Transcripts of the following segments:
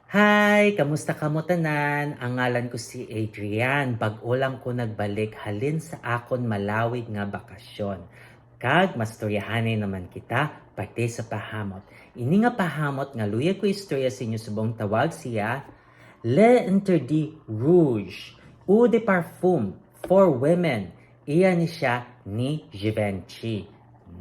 Hi! Kamusta kamo tanan? Ang ngalan ko si Adrian. Bag-o lang ko nagbalik halin sa akon malawig nga bakasyon. Kag mastoryahanay naman kita parte sa pahamot. Ini nga pahamot nga luya ko istorya sa inyo subong tawag siya Le Interdit Rouge Eau de Parfum for Women. Iya ni siya ni Givenchy.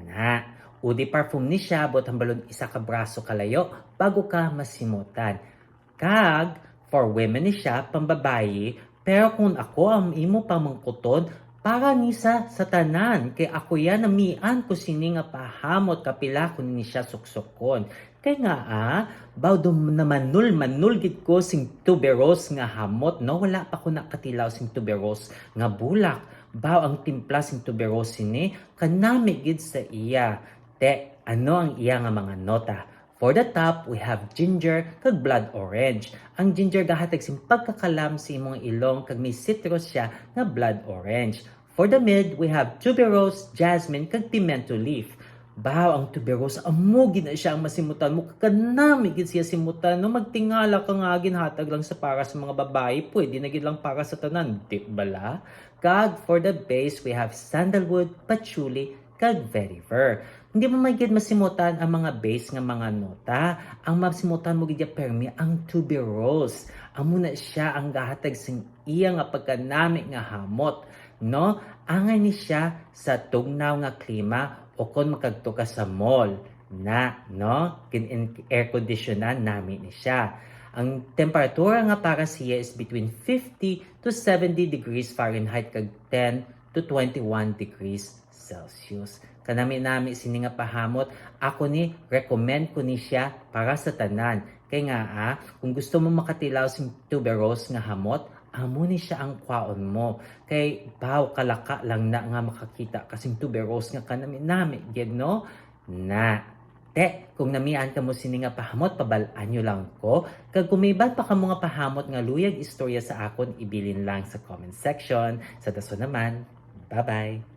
Na, Eau de Parfum ni siya bot hambalon isa ka braso kalayo bago ka masimutan. Kag, for women ni siya, pambabayi, pero kung ako ang imo pamangkutod, para ni sa tanan, kay ako yan namian ko sini nga pahamot kapila ko ni siya suksokon. Kay nga baw na manul gid ko sing tuberos nga hamot, no? Wala pa ko nakatilaw sing tuberos nga bulak. Baw ang timpla sing tuberos sini, kanami gid sa iya. Te, ano ang iya nga mga nota? For the top, we have ginger kag blood orange. Ang ginger gahatag sing pagkakalam sa imong ilong kag may citrus siya nga blood orange. For the mid, we have tuberose, jasmine kag pimento leaf. Bahaw ang tuberose amo gina siya ang masimutan mo kakanami gid siya simutan no magtingala ka nga ginhatag lang sa para sa mga babae pwede na gid lang para sa tanan di bala. Kag for the base, we have sandalwood, patchouli kag vetiver. Hindi mo magigid masimutan ang mga base nga mga nota. Ang masimutan mo gidya permi ang tuberose. Amo na siya ang gahatag sing iya nga pagkanami nga hamot, no? Angay ni siya sa tugnaw nga klima o kon makadto ka sa mall na, no? Air conditionan nami ni siya. Ang temperatura nga para siya is between 50 to 70 degrees Fahrenheit kag 10 to 21 degrees Celsius. Kanami-nami sini nga pahamot, ako ni recommend ko ni siya para sa tanan. Kay nga kung gusto mo makatilaw sing tuberose nga hamot, amo ni siya ang kwaon mo. Kay baw kalaka lang na nga makakita kasing tuberose nga kanami-nami, gid no? Na te, kung namian ka mo sini nga pahamot, pabalaan nyo lang ko. Kag kumiban pa ka mga pahamot nga luyag istorya sa akon, ibilin lang sa comment section. Sa daso naman, bye-bye!